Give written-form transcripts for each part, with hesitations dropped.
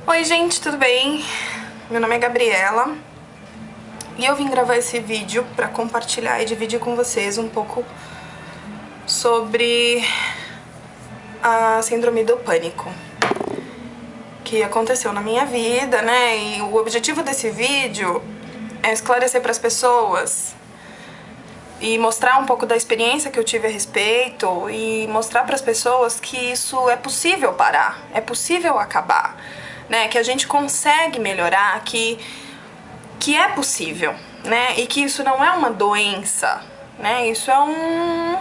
Oi gente, tudo bem? Meu nome é Gabriela e eu vim gravar esse vídeo pra compartilhar e dividir com vocês um pouco sobre a síndrome do pânico que aconteceu na minha vida, né? E o objetivo desse vídeo é esclarecer para as pessoas e mostrar um pouco da experiência que eu tive a respeito e mostrar para as pessoas que isso é possível parar, é possível acabar, né? Que a gente consegue melhorar, que é possível, né? E que isso não é uma doença, né? Isso é um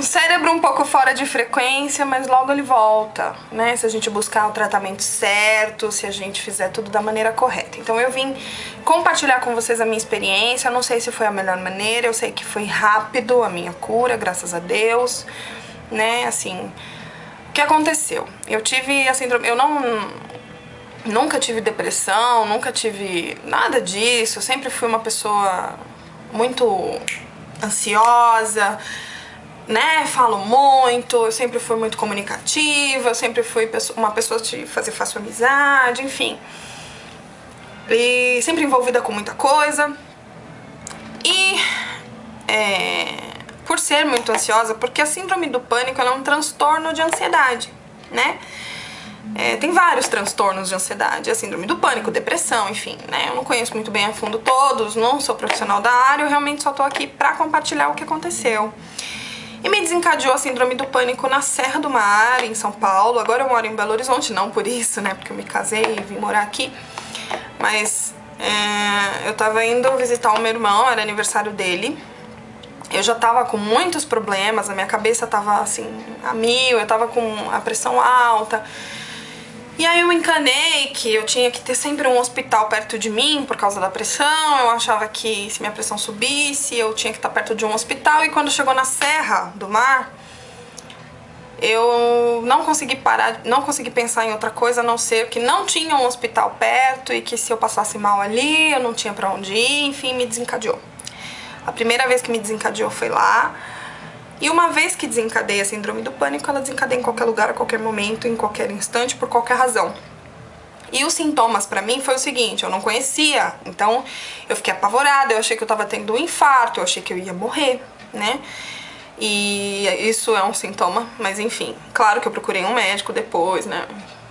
cérebro um pouco fora de frequência, mas logo ele volta, né? Se a gente buscar o tratamento certo, se a gente fizer tudo da maneira correta. Então eu vim compartilhar com vocês a minha experiência. Eu não sei se foi a melhor maneira, eu sei que foi rápido a minha cura, graças a Deus, né? Assim, o que aconteceu? Eu tive a síndrome, nunca tive depressão, nunca tive nada disso. Eu sempre fui uma pessoa muito ansiosa, né? Falo muito, eu sempre fui muito comunicativa, eu sempre fui uma pessoa de fazer fácil amizade, enfim. E sempre envolvida com muita coisa. E por ser muito ansiosa, porque a síndrome do pânico ela é um transtorno de ansiedade, né? Tem vários transtornos de ansiedade, a síndrome do pânico, depressão, enfim, né? Eu não conheço muito bem a fundo todos, não sou profissional da área, eu realmente só tô aqui pra compartilhar o que aconteceu. E me desencadeou a síndrome do pânico na Serra do Mar, em São Paulo. Agora eu moro em Belo Horizonte, não por isso, né? Porque eu me casei e vim morar aqui. Mas eu tava indo visitar o meu irmão, era aniversário dele. Eu já tava com muitos problemas, a minha cabeça tava assim, a mil, eu tava com a pressão alta. E aí eu encanei que eu tinha que ter sempre um hospital perto de mim por causa da pressão. Eu achava que se minha pressão subisse, eu tinha que estar perto de um hospital. E quando chegou na Serra do Mar, eu não consegui parar, não consegui pensar em outra coisa a não ser que não tinha um hospital perto e que se eu passasse mal ali, eu não tinha pra onde ir, enfim, me desencadeou. A primeira vez que me desencadeou foi lá. E uma vez que desencadeia a síndrome do pânico, ela desencadeia em qualquer lugar, a qualquer momento, em qualquer instante, por qualquer razão. E os sintomas pra mim foi o seguinte, eu não conhecia, então eu fiquei apavorada, eu achei que eu tava tendo um infarto, eu achei que eu ia morrer, né? E isso é um sintoma, mas enfim, claro que eu procurei um médico depois, né?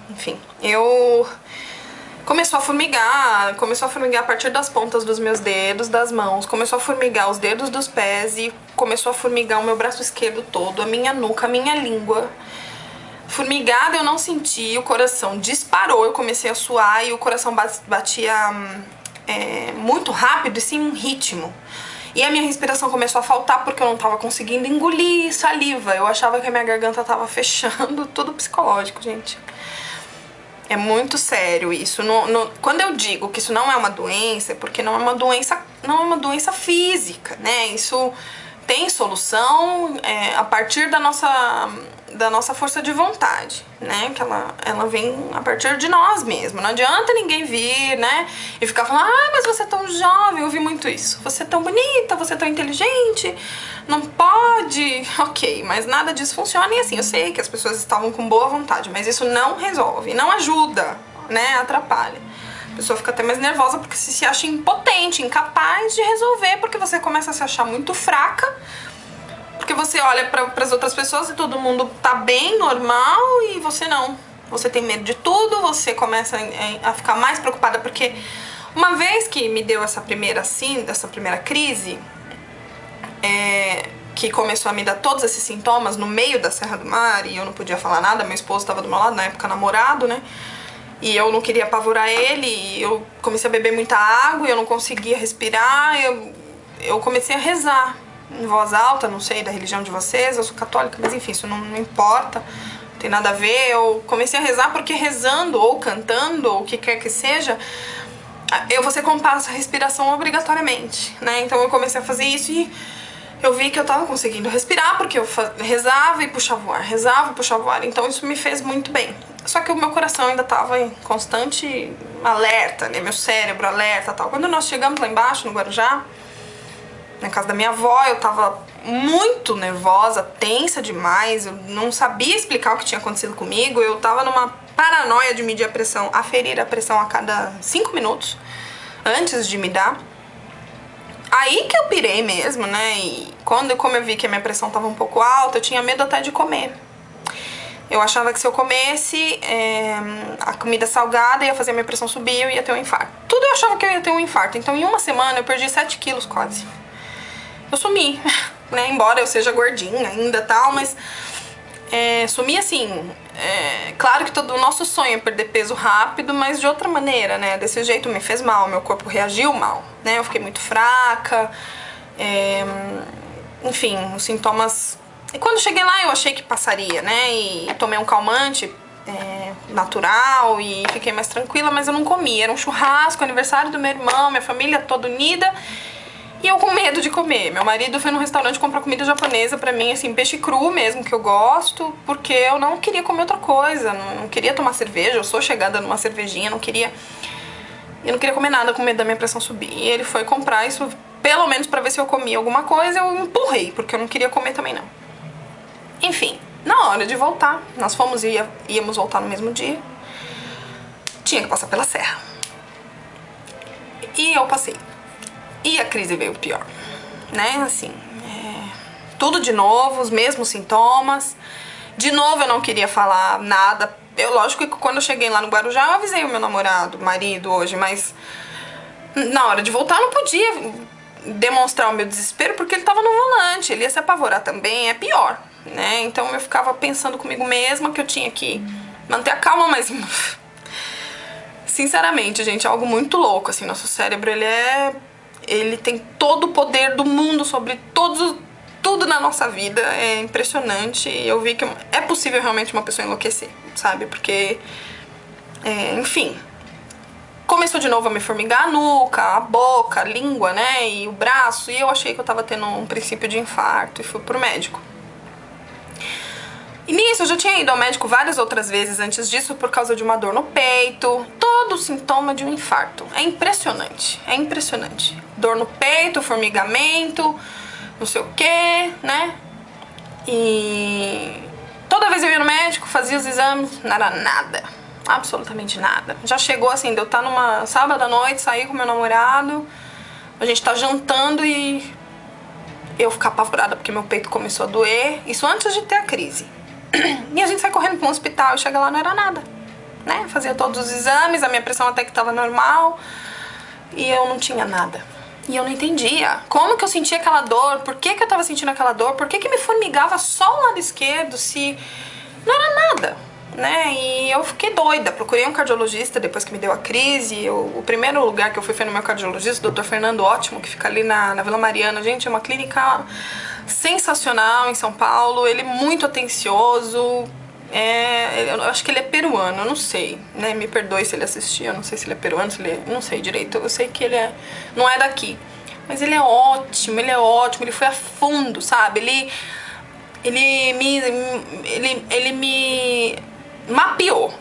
Enfim, começou a formigar a partir das pontas dos meus dedos, das mãos, começou a formigar os dedos dos pés e começou a formigar o meu braço esquerdo todo, a minha nuca, a minha língua. Formigada eu não senti, o coração disparou, eu comecei a suar e o coração batia muito rápido e sem um ritmo. E a minha respiração começou a faltar porque eu não tava conseguindo engolir saliva, eu achava que a minha garganta tava fechando, tudo psicológico, gente. É muito sério isso. Quando eu digo que isso não é uma doença, é porque não é uma doença física, né? Isso tem solução a partir da nossa força de vontade, né? Que ela vem a partir de nós mesmos. Não adianta ninguém vir, né? E ficar falando, mas você é tão jovem, eu ouvi muito isso. Você é tão bonita, você é tão inteligente, não pode. Ok, mas nada disso funciona. E assim, eu sei que as pessoas estavam com boa vontade, mas isso não resolve, não ajuda, né? Atrapalha. A pessoa fica até mais nervosa porque se acha impotente, incapaz de resolver, porque você começa a se achar muito fraca, porque você olha para as outras pessoas e todo mundo tá bem, normal, e você não. Você tem medo de tudo, você começa a ficar mais preocupada, porque uma vez que me deu essa primeira crise, que começou a me dar todos esses sintomas no meio da Serra do Mar, e eu não podia falar nada, meu esposo estava do meu lado, na época namorado, né? E eu não queria apavorar ele, e eu comecei a beber muita água, e eu não conseguia respirar, eu comecei a rezar em voz alta, não sei da religião de vocês, eu sou católica, mas enfim, isso não importa, não tem nada a ver. Eu comecei a rezar porque rezando, ou cantando, ou o que quer que seja, você compassa a respiração obrigatoriamente, né? Então eu comecei a fazer isso e eu vi que eu tava conseguindo respirar, porque eu rezava e puxava o ar, rezava e puxava o ar, então isso me fez muito bem. Só que o meu coração ainda tava em constante alerta, né? Meu cérebro alerta e tal. Quando nós chegamos lá embaixo, no Guarujá, na casa da minha avó, eu tava muito nervosa, tensa demais, eu não sabia explicar o que tinha acontecido comigo, eu tava numa paranoia de medir a pressão, aferir a pressão a cada 5 minutos, antes de me dar. Aí que eu pirei mesmo, né, e como eu vi que a minha pressão tava um pouco alta, eu tinha medo até de comer. Eu achava que se eu comesse a comida salgada ia fazer a minha pressão subir e eu ia ter um infarto. Tudo eu achava que eu ia ter um infarto, então em uma semana eu perdi 7 quilos quase. Eu sumi, né, embora eu seja gordinha ainda tal, mas sumi assim, claro que todo o nosso sonho é perder peso rápido, mas de outra maneira, né, desse jeito me fez mal, meu corpo reagiu mal, né, eu fiquei muito fraca, enfim, os sintomas... E quando cheguei lá eu achei que passaria, né, e tomei um calmante natural e fiquei mais tranquila, mas eu não comi, era um churrasco, aniversário do meu irmão, minha família toda unida... E eu com medo de comer. Meu marido foi num restaurante comprar comida japonesa pra mim, assim, peixe cru mesmo, que eu gosto, porque eu não queria comer outra coisa, não queria tomar cerveja, eu sou chegada numa cervejinha, eu não queria comer nada com medo da minha pressão subir. E ele foi comprar isso, pelo menos pra ver se eu comia alguma coisa, eu empurrei, porque eu não queria comer também não. Enfim, na hora de voltar, nós íamos voltar no mesmo dia, tinha que passar pela serra. E eu passei. E a crise veio pior, né, assim, tudo de novo, os mesmos sintomas, de novo eu não queria falar nada, lógico que quando eu cheguei lá no Guarujá eu avisei o meu marido hoje, mas na hora de voltar eu não podia demonstrar o meu desespero porque ele tava no volante, ele ia se apavorar também, é pior, né, então eu ficava pensando comigo mesma que eu tinha que manter a calma, mas... Sinceramente, gente, é algo muito louco, assim, nosso cérebro, ele tem todo o poder do mundo sobre tudo na nossa vida, é impressionante, e eu vi que é possível realmente uma pessoa enlouquecer, sabe, porque, enfim, começou de novo a me formigar a nuca, a boca, a língua, né, e o braço, e eu achei que eu tava tendo um princípio de infarto, e fui pro médico. E nisso eu já tinha ido ao médico várias outras vezes antes disso por causa de uma dor no peito, todo sintoma de um infarto. É impressionante, é impressionante. Dor no peito, formigamento, não sei o que, né? E toda vez eu ia no médico, fazia os exames, não era nada, absolutamente nada. Já chegou assim, de eu estar numa sábado à noite, sair com meu namorado, a gente tá jantando e eu ficar apavorada porque meu peito começou a doer, isso antes de ter a crise. E a gente sai correndo para um hospital e chega lá não era nada, né? Fazia todos os exames, a minha pressão até que estava normal e eu não tinha nada. E eu não entendia como que eu sentia aquela dor, por que que eu tava sentindo aquela dor, por que que me formigava só o lado esquerdo se não era nada, né? E eu fiquei doida, procurei um cardiologista depois que me deu a crise. O primeiro lugar que eu fui foi no meu cardiologista, o Dr. Fernando Ótimo, que fica ali na Vila Mariana. Gente, é uma clínica sensacional em São Paulo, ele é muito atencioso, eu acho que ele é peruano, eu não sei, né, me perdoe se ele assistir, eu não sei se ele é peruano, não sei direito, eu sei que ele não é daqui, mas ele é ótimo, ele foi a fundo, sabe, ele me mapeou,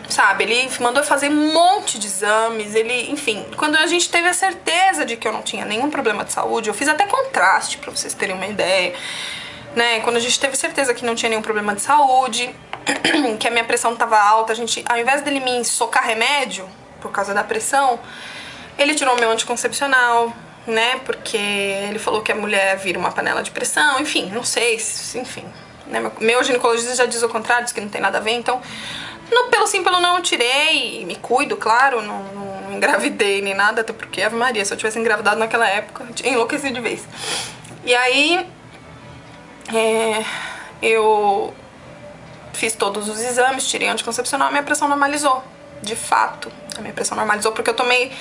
sabe, ele mandou fazer um monte de exames, enfim, quando a gente teve a certeza de que eu não tinha nenhum problema de saúde, eu fiz até contraste pra vocês terem uma ideia, né, quando a gente teve certeza que não tinha nenhum problema de saúde, que a minha pressão tava alta, ao invés dele me socar remédio, por causa da pressão, ele tirou meu anticoncepcional, né, porque ele falou que a mulher vira uma panela de pressão, enfim, não sei, enfim, né, meu ginecologista já diz o contrário, diz que não tem nada a ver, então... Pelo sim, pelo não, eu tirei, me cuido, claro, não engravidei nem nada, até porque, Ave Maria, se eu tivesse engravidado naquela época, eu tinha enlouquecido de vez. E aí, eu fiz todos os exames, tirei anticoncepcional, minha pressão normalizou, de fato. A minha pressão normalizou porque eu tomei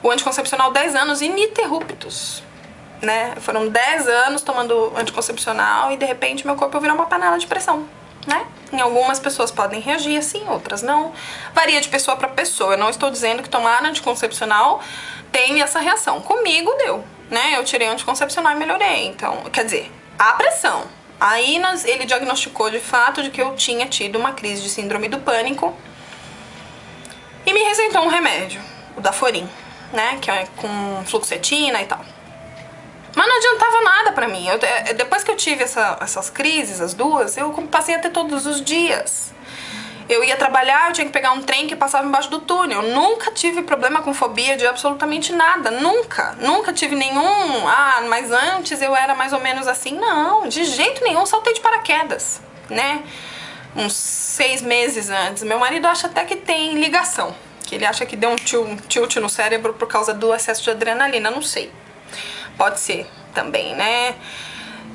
o anticoncepcional 10 anos ininterruptos, né? Foram 10 anos tomando anticoncepcional e, de repente, meu corpo virou uma panela de pressão, né? Em algumas pessoas podem reagir assim, outras não. Varia de pessoa para pessoa. Eu não estou dizendo que tomar anticoncepcional tem essa reação. Comigo deu, né? Eu tirei anticoncepcional e melhorei. Então, quer dizer, a pressão. Aí ele diagnosticou de fato de que eu tinha tido uma crise de síndrome do pânico e me receitou um remédio, o Daforin, né? Que é com fluoxetina e tal. Mas não adiantava nada pra mim. Depois que eu tive essas crises, as duas, eu passei a ter todos os dias. Eu ia trabalhar, eu tinha que pegar um trem que passava embaixo do túnel. Eu nunca tive problema com fobia de absolutamente nada. Nunca. Nunca tive nenhum... Ah, mas antes eu era mais ou menos assim. Não, de jeito nenhum. Saltei de paraquedas, né? Uns 6 meses antes. Meu marido acha até que tem ligação. Que ele acha que deu um tilt no cérebro por causa do excesso de adrenalina. Não sei. Pode ser também, né?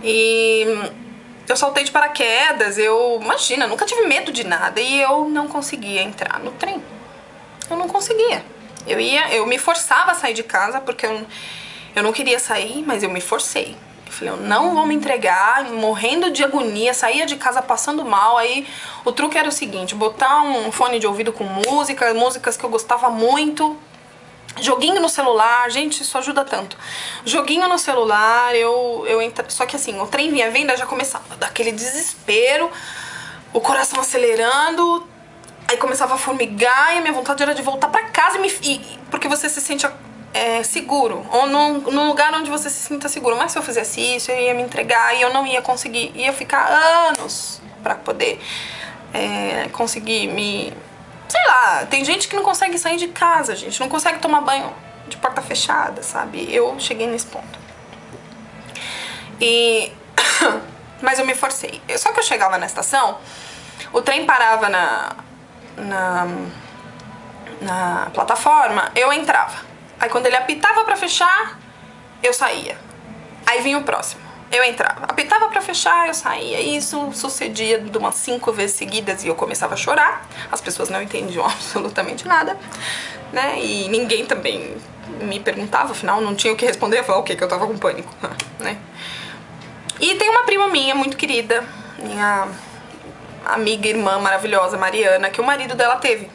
E... eu saltei de paraquedas, imagina, nunca tive medo de nada e eu não conseguia entrar no trem. Eu não conseguia. Eu me forçava a sair de casa porque eu não queria sair, mas eu me forcei. Eu falei, eu não vou me entregar, morrendo de agonia, saía de casa passando mal. Aí o truque era o seguinte, botar um fone de ouvido com músicas que eu gostava muito. Joguinho no celular, gente, isso ajuda tanto. Joguinho no celular, só que assim, o trem vinha vendo, já começava a dar aquele desespero, o coração acelerando, aí começava a formigar e a minha vontade era de voltar pra casa porque você se sente seguro, ou num lugar onde você se sinta seguro. Mas se eu fizesse isso, eu ia me entregar e eu não ia conseguir, ia ficar anos pra poder conseguir me... Sei lá, tem gente que não consegue sair de casa, gente, não consegue tomar banho de porta fechada, sabe? Eu cheguei nesse ponto. Mas eu me forcei. Só que eu chegava na estação, o trem parava na plataforma, eu entrava. Aí quando ele apitava pra fechar, eu saía. Aí vinha o próximo. Eu entrava, apitava pra fechar, eu saía. Isso sucedia de umas 5 vezes seguidas e eu começava a chorar. As pessoas não entendiam absolutamente nada, né? E ninguém também me perguntava, afinal não tinha o que responder. Eu falava o quê? Que eu tava com pânico, né? E tem uma prima minha muito querida, minha amiga, irmã maravilhosa, Mariana, que o marido dela teve.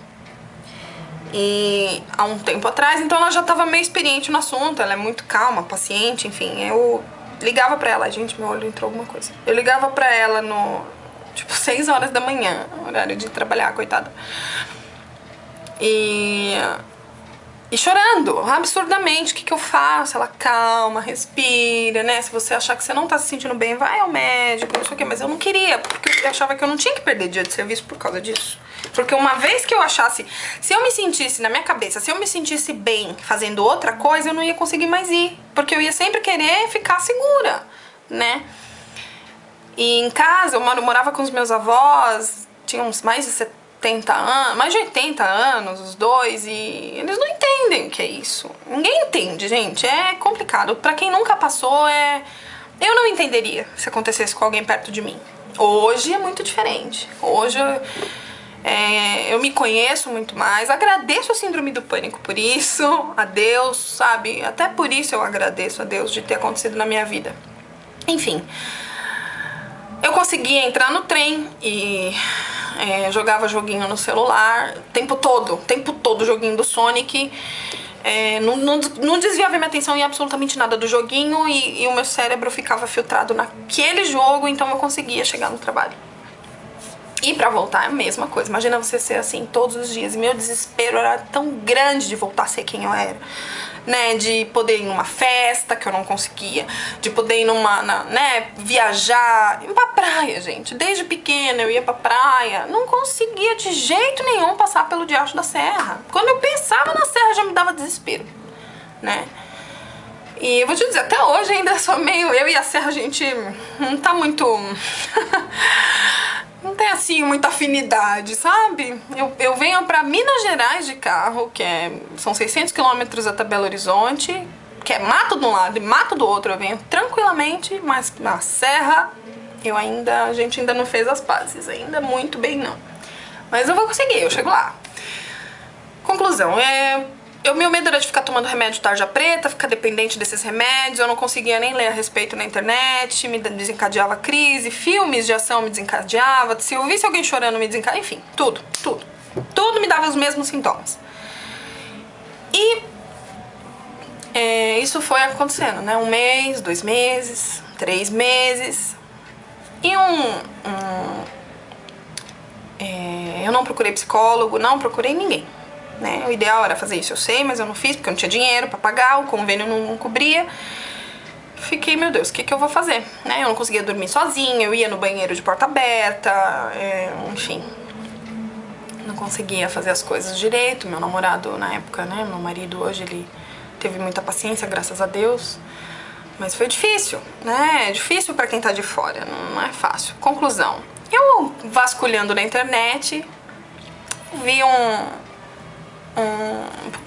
E há um tempo atrás, então ela já tava meio experiente no assunto, ela é muito calma, paciente, enfim, eu ligava pra ela, gente, meu olho entrou alguma coisa. Eu ligava pra ela tipo, 6 horas da manhã, horário de trabalhar, coitada. E chorando, absurdamente, o que eu faço? Ela, calma, respira, né? Se você achar que você não tá se sentindo bem, vai ao médico, não sei o quê. Mas eu não queria, porque eu achava que eu não tinha que perder dia de serviço por causa disso. Porque uma vez que eu achasse, se eu me sentisse na minha cabeça, se eu me sentisse bem fazendo outra coisa, eu não ia conseguir mais ir. Porque eu ia sempre querer ficar segura, né? E em casa, eu morava com os meus avós, tinha uns mais de 70 anos, mais de 80 anos, os dois, e eles não entendem o que é isso. Ninguém entende, gente, é complicado. Pra quem nunca passou, eu não entenderia se acontecesse com alguém perto de mim. Hoje é muito diferente. Hoje eu me conheço muito mais, agradeço a síndrome do pânico por isso, a Deus, sabe? Até por isso eu agradeço a Deus de ter acontecido na minha vida. Enfim, eu conseguia entrar no trem e jogava joguinho no celular, tempo todo joguinho do Sonic. Não desviava minha atenção em absolutamente nada do joguinho e o meu cérebro ficava filtrado naquele jogo, então eu conseguia chegar no trabalho. E pra voltar é a mesma coisa. Imagina você ser assim todos os dias. E meu desespero era tão grande de voltar a ser quem eu era, né? De poder ir numa festa que eu não conseguia, de poder ir viajar, ir pra praia, gente. Desde pequena eu ia pra praia, não conseguia de jeito nenhum passar pelo Diacho da Serra. Quando eu pensava na serra já me dava desespero, né? E eu vou te dizer, até hoje ainda sou meio... Eu e a serra, a gente não tá muito... não tem assim muita afinidade, sabe? Eu venho pra Minas Gerais de carro, são 600 quilômetros até Belo Horizonte, que é mato de um lado e mato do outro. Eu venho tranquilamente, mas na serra a gente ainda não fez as pazes, ainda muito bem não. Mas eu vou conseguir, eu chego lá. Conclusão, meu medo era de ficar tomando remédio tarja preta, ficar dependente desses remédios, eu não conseguia nem ler a respeito na internet, me desencadeava crise, filmes de ação me desencadeava, se eu visse alguém chorando me desencadeava, enfim, tudo me dava os mesmos sintomas. E isso foi acontecendo, né, 1 mês, 2 meses, 3 meses, e eu não procurei psicólogo, não procurei ninguém. Né? O ideal era fazer isso, eu sei, mas eu não fiz porque eu não tinha dinheiro pra pagar, o convênio não cobria. fiquei, meu Deus, o que eu vou fazer? Né? Eu não conseguia dormir sozinha, eu ia no banheiro de porta aberta, enfim. Não conseguia fazer as coisas direito. Meu namorado na época, né, meu marido hoje, ele teve muita paciência, graças a Deus. Mas foi difícil, né? É difícil pra quem tá de fora, não é fácil. Conclusão. Eu, vasculhando na internet, vi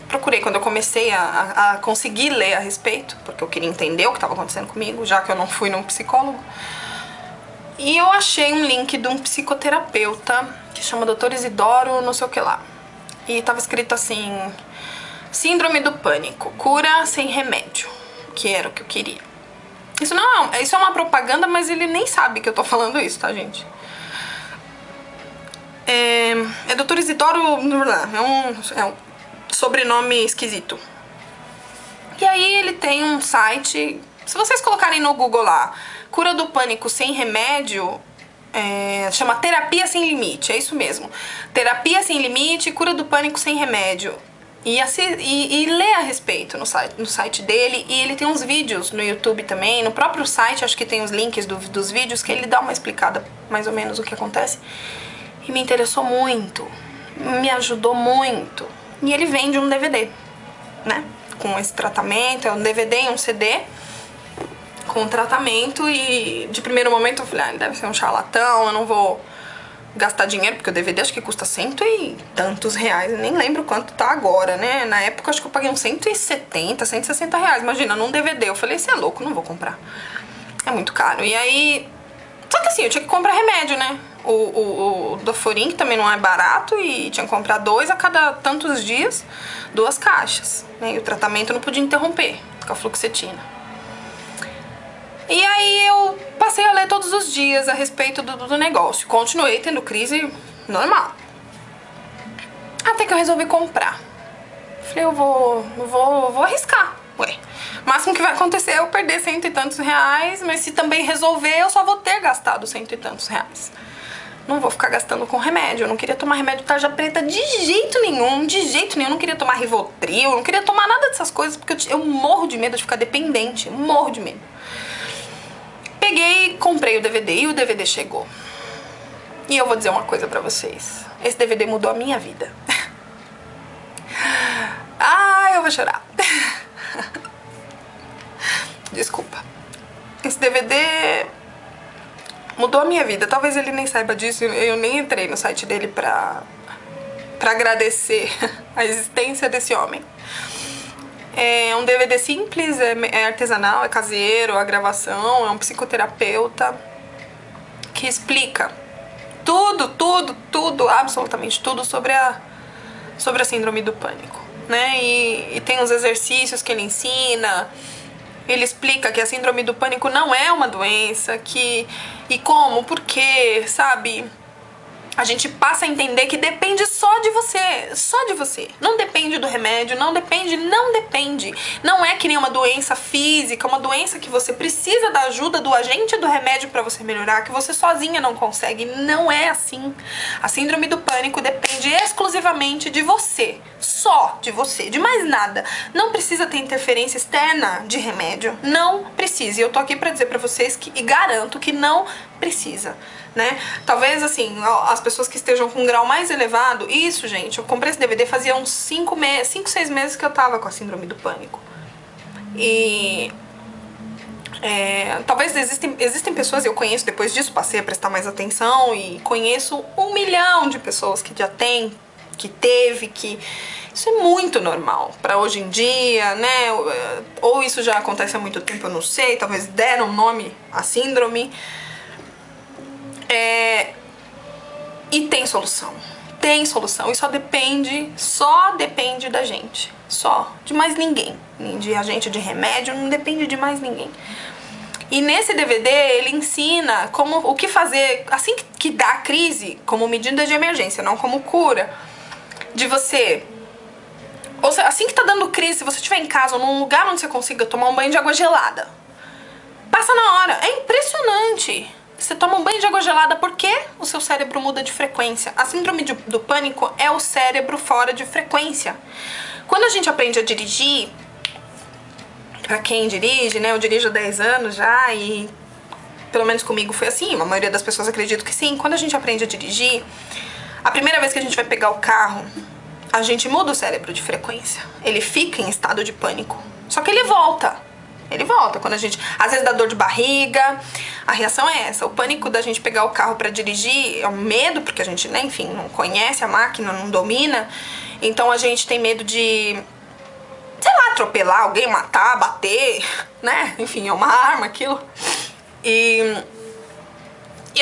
procurei quando eu comecei a conseguir ler a respeito, porque eu queria entender o que estava acontecendo comigo, já que eu não fui num psicólogo. E eu achei um link de um psicoterapeuta que chama Dr. Isidoro não sei o que lá. E tava escrito assim: Síndrome do pânico, cura sem remédio, que era o que eu queria. Isso é uma propaganda, mas ele nem sabe que eu tô falando isso, tá, gente? É Dr. Isidoro, é um sobrenome esquisito. E aí ele tem um site, se vocês colocarem no Google lá, cura do pânico sem remédio, chama Terapia Sem Limite, é isso mesmo. Terapia Sem Limite, cura do pânico sem remédio. E lê a respeito no site dele, e ele tem uns vídeos no YouTube também, no próprio site acho que tem os links dos vídeos que ele dá uma explicada mais ou menos o que acontece. E me interessou muito, me ajudou muito. E ele vende um DVD, né, com esse tratamento, é um DVD e um CD com tratamento. E de primeiro momento eu falei, ele deve ser um charlatão, eu não vou gastar dinheiro, porque o DVD acho que custa cento e tantos reais, eu nem lembro quanto tá agora, né? Na época acho que eu paguei uns 170, 160 reais, imagina, num DVD. Eu falei, você é louco, não vou comprar, é muito caro. E aí, só que assim, eu tinha que comprar remédio, né? O Doforin, que também não é barato, e tinha que comprar 2 a cada tantos dias, 2 caixas, né? E o tratamento não podia interromper com a fluoxetina. E aí eu passei a ler todos os dias a respeito do negócio. Continuei tendo crise normal. Até que eu resolvi comprar. Falei, eu vou arriscar. Ué, o máximo que vai acontecer é eu perder 100 e tantos reais, mas se também resolver, eu só vou ter gastado 100 e tantos reais. Não vou ficar gastando com remédio. Eu não queria tomar remédio tarja preta de jeito nenhum, de jeito nenhum. Eu não queria tomar Rivotril, eu não queria tomar nada dessas coisas, porque eu morro de medo de ficar dependente. Eu morro de medo. Peguei, comprei o DVD e o DVD chegou. E eu vou dizer uma coisa pra vocês. Esse DVD mudou a minha vida. Ah, eu vou chorar. Desculpa. Esse DVD mudou a minha vida. Talvez ele nem saiba disso. Eu nem entrei no site dele pra agradecer a existência desse homem. É um DVD simples, é artesanal, é caseiro, a gravação, é um psicoterapeuta que explica tudo, absolutamente tudo sobre a síndrome do pânico, né? E tem os exercícios que ele ensina. Ele explica que a síndrome do pânico não é uma doença, e como, por quê, sabe? A gente passa a entender que depende só de você. Não depende do remédio, não depende. Não é que nem uma doença física, uma doença que você precisa da ajuda do agente do remédio pra você melhorar, que você sozinha não consegue. Não é assim. A síndrome do pânico depende exclusivamente de você. Só de você, de mais nada. Não precisa ter interferência externa de remédio. Não precisa. E eu tô aqui pra dizer pra vocês e garanto que não precisa. Né? Talvez assim, as pessoas que estejam com um grau mais elevado, isso, gente, eu comprei esse DVD fazia uns 5, 6 meses que eu tava com a síndrome do pânico. E talvez existem pessoas, eu conheço, depois disso passei a prestar mais atenção, e conheço 1 milhão de pessoas que já tem, que teve, que isso é muito normal pra hoje em dia, né? Ou isso já acontece há muito tempo, eu não sei, talvez deram nome à síndrome. E tem solução, e só depende da gente, só, de mais ninguém, nem de agente de remédio, não depende de mais ninguém. E nesse DVD ele ensina o que fazer assim que dá a crise, como medida de emergência, não como cura, de você, ou seja, assim que tá dando crise, se você estiver em casa ou num lugar onde você consiga tomar um banho de água gelada, passa na hora, é impressionante. Você toma um banho de água gelada porque o seu cérebro muda de frequência. A síndrome do pânico é o cérebro fora de frequência. Quando a gente aprende a dirigir, pra quem dirige, né? Eu dirijo há 10 anos já e pelo menos comigo foi assim, a maioria das pessoas acredita que sim. Quando a gente aprende a dirigir, a primeira vez que a gente vai pegar o carro, a gente muda o cérebro de frequência. Ele fica em estado de pânico. Só que ele volta. Ele volta quando a gente... Às vezes dá dor de barriga. A reação é essa. O pânico da gente pegar o carro pra dirigir é o medo, porque a gente, né, enfim, não conhece a máquina, não domina. Então a gente tem medo de, sei lá, atropelar alguém, matar, bater, né? Enfim, é uma arma aquilo. E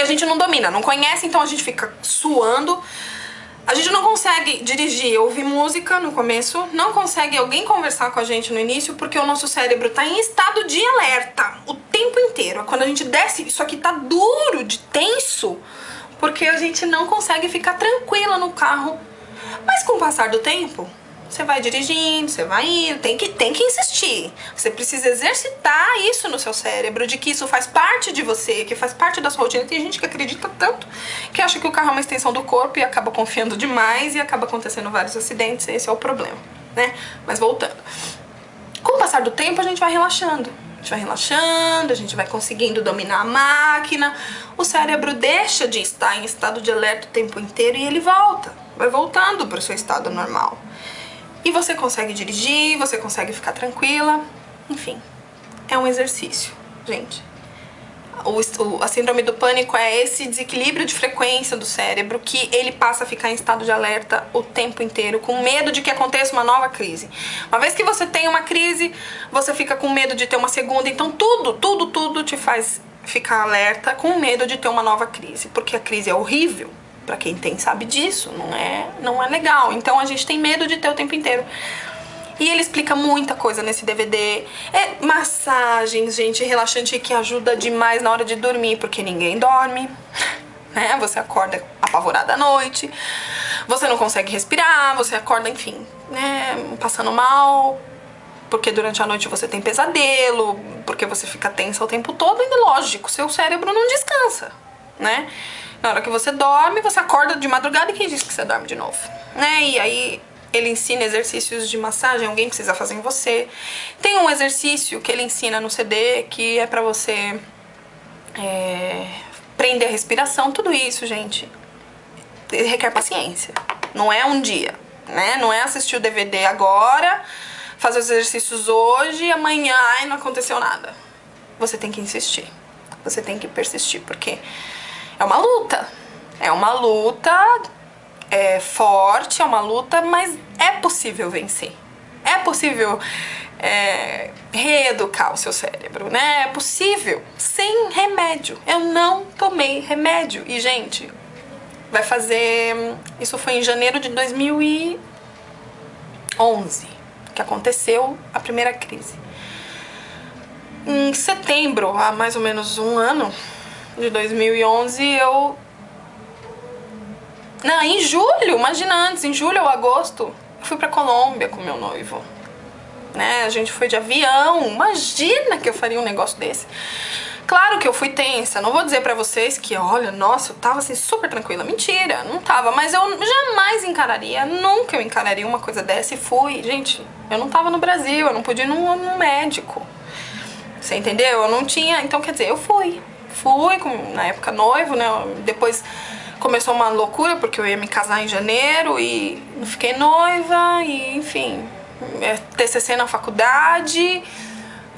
a gente não domina, não conhece, então a gente fica suando. A gente não consegue dirigir, ouvir música no começo, não consegue alguém conversar com a gente no início, porque o nosso cérebro tá em estado de alerta o tempo inteiro. Quando a gente desce, isso aqui tá duro, de tenso, porque a gente não consegue ficar tranquila no carro. Mas com o passar do tempo, você vai dirigindo, você vai indo, tem que insistir. Você precisa exercitar isso no seu cérebro, de que isso faz parte de você, que faz parte da sua rotina. Tem gente que acredita tanto, que acha que o carro é uma extensão do corpo e acaba confiando demais e acaba acontecendo vários acidentes. Esse é o problema, né? Mas voltando. Com o passar do tempo, a gente vai relaxando. A gente vai relaxando, a gente vai conseguindo dominar a máquina. O cérebro deixa de estar em estado de alerta o tempo inteiro e ele volta. Vai voltando para o seu estado normal. E você consegue dirigir, você consegue ficar tranquila. Enfim, é um exercício, gente. A síndrome do pânico é esse desequilíbrio de frequência do cérebro que ele passa a ficar em estado de alerta o tempo inteiro, com medo de que aconteça uma nova crise. Uma vez que você tem uma crise, você fica com medo de ter uma segunda. Então tudo te faz ficar alerta, com medo de ter uma nova crise. Porque a crise é horrível. Pra quem tem sabe disso, não é legal. Então a gente tem medo de ter o tempo inteiro. E ele explica muita coisa nesse DVD. É massagens, gente, relaxante que ajuda demais na hora de dormir, porque ninguém dorme, né? Você acorda apavorada à noite, você não consegue respirar, você acorda, enfim, né, passando mal, porque durante a noite você tem pesadelo, porque você fica tensa o tempo todo e, lógico, seu cérebro não descansa, né? Na hora que você dorme, você acorda de madrugada e quem diz que você dorme de novo, né? E aí ele ensina exercícios de massagem, alguém precisa fazer em você. Tem um exercício que ele ensina no CD que é pra você prender a respiração. Tudo isso, gente, requer paciência. Não é um dia, né? Não é assistir o DVD agora, fazer os exercícios hoje e amanhã não aconteceu nada. Você tem que insistir. Você tem que persistir, porque é uma luta. É uma luta forte, é uma luta, mas é possível vencer. É possível reeducar o seu cérebro, né? É possível sem remédio. Eu não tomei remédio. E, gente, vai fazer... Isso foi em janeiro de 2011 que aconteceu a primeira crise. Em setembro, há mais ou menos um ano de 2011, Não, em julho, imagina antes, em julho ou agosto, eu fui pra Colômbia com meu noivo, né? A gente foi de avião, imagina que eu faria um negócio desse. Claro que eu fui tensa, não vou dizer pra vocês que, olha, nossa, eu tava assim super tranquila. Mentira, não tava, mas eu jamais encararia, nunca eu encararia uma coisa dessa e fui. Gente, eu não tava no Brasil, eu não podia ir num médico, você entendeu? Eu não tinha, então quer dizer, eu fui, na época noivo, né? Depois começou uma loucura porque eu ia me casar em janeiro e não fiquei noiva e, enfim, TCC na faculdade,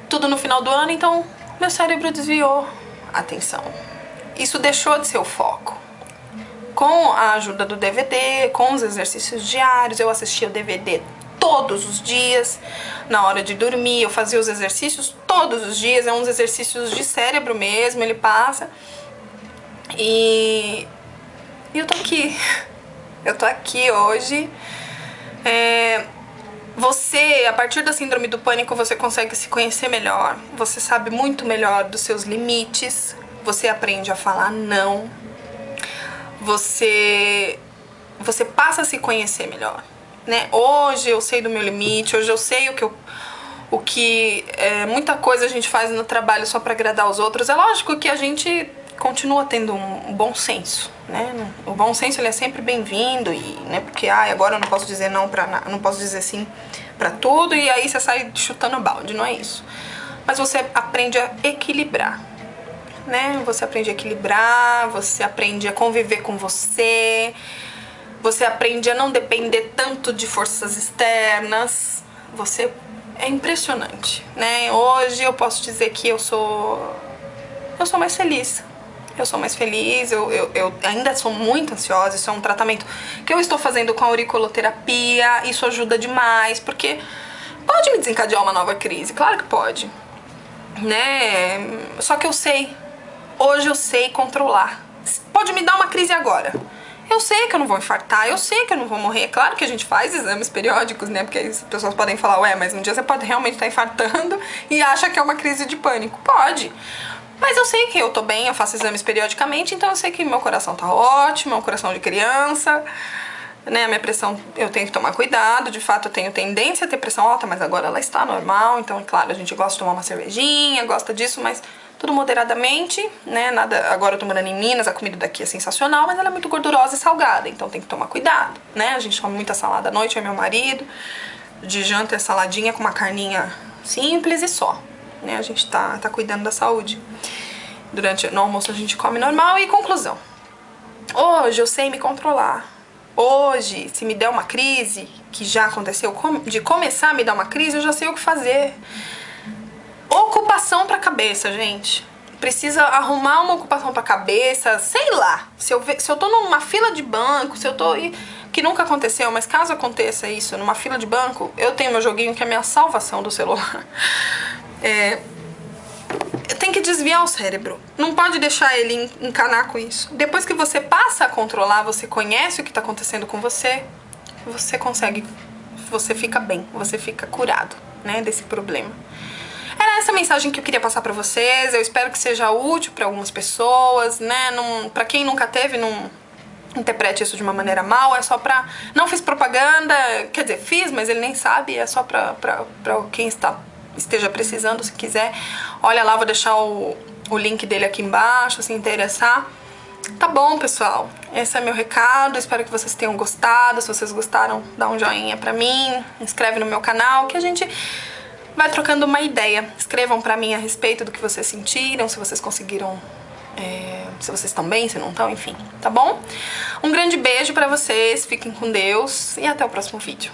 tudo no final do ano, então meu cérebro desviou a atenção. Isso deixou de ser o foco. Com a ajuda do DVD, com os exercícios diários, eu assistia o DVD todos os dias, na hora de dormir, eu fazia os exercícios todos os dias, é uns exercícios de cérebro mesmo, ele passa. E eu tô aqui. Eu tô aqui hoje. Você, a partir da síndrome do pânico, você consegue se conhecer melhor. Você sabe muito melhor dos seus limites. Você aprende a falar não. Você passa a se conhecer melhor, né? Hoje eu sei do meu limite. Hoje eu sei o que muita coisa a gente faz no trabalho só pra agradar os outros. É lógico que a gente continua tendo um bom senso, né? O bom senso ele é sempre bem-vindo, e né, porque agora eu não posso dizer não para não posso dizer sim para tudo, e aí você sai chutando balde, não é isso. Mas você aprende a equilibrar, né? Você aprende a equilibrar, você aprende a conviver com você aprende a não depender tanto de forças externas. É impressionante, né? Hoje eu posso dizer que eu sou mais feliz. Eu sou mais feliz, eu ainda sou muito ansiosa. Isso é um tratamento que eu estou fazendo com a auriculoterapia. Isso ajuda demais, porque pode me desencadear uma nova crise, claro que pode, né? Só que hoje eu sei controlar. Pode me dar uma crise agora, eu sei que eu não vou infartar, eu sei que eu não vou morrer. É claro que a gente faz exames periódicos, né? Porque as pessoas podem falar, ué, mas um dia você pode realmente estar infartando e acha que é uma crise de pânico. Pode. Mas eu sei que eu tô bem, eu faço exames periodicamente, então eu sei que meu coração tá ótimo, é um coração de criança, né? A minha pressão, eu tenho que tomar cuidado. De fato, eu tenho tendência a ter pressão alta, mas agora ela está normal. Então, é claro, a gente gosta de tomar uma cervejinha, gosta disso, mas tudo moderadamente, né? Nada. Agora eu tô morando em Minas, a comida daqui é sensacional, mas ela é muito gordurosa e salgada, então tem que tomar cuidado, né? A gente come muita salada à noite, eu e meu marido. De janta é saladinha com uma carninha simples e só, né? A gente tá cuidando da saúde. No almoço a gente come normal. E conclusão: hoje eu sei me controlar. Hoje, se me der uma crise, que já aconteceu, de começar a me dar uma crise, eu já sei o que fazer. Ocupação pra cabeça, gente. Precisa arrumar uma ocupação pra cabeça, sei lá. Se eu tô numa fila de banco, que nunca aconteceu, mas caso aconteça isso, numa fila de banco, eu tenho meu joguinho que é a minha salvação do celular. Tem que desviar o cérebro. Não pode deixar ele encanar com isso. Depois que você passa a controlar, você conhece o que tá acontecendo com você, você consegue, você fica bem, você fica curado, né, desse problema. Era essa mensagem que eu queria passar pra vocês. Eu espero que seja útil pra algumas pessoas, né? Pra quem nunca teve, não interprete isso de uma maneira mal. É só pra... Não fiz propaganda, quer dizer, fiz, mas ele nem sabe. É só pra quem esteja precisando, se quiser. Olha lá, vou deixar o link dele aqui embaixo, se interessar. Tá bom, pessoal? Esse é meu recado. Espero que vocês tenham gostado. Se vocês gostaram, dá um joinha pra mim. Inscreve no meu canal, que a gente vai trocando uma ideia. Escrevam pra mim a respeito do que vocês sentiram, se vocês conseguiram, se vocês estão bem, se não estão, enfim, tá bom? Um grande beijo pra vocês, fiquem com Deus e até o próximo vídeo.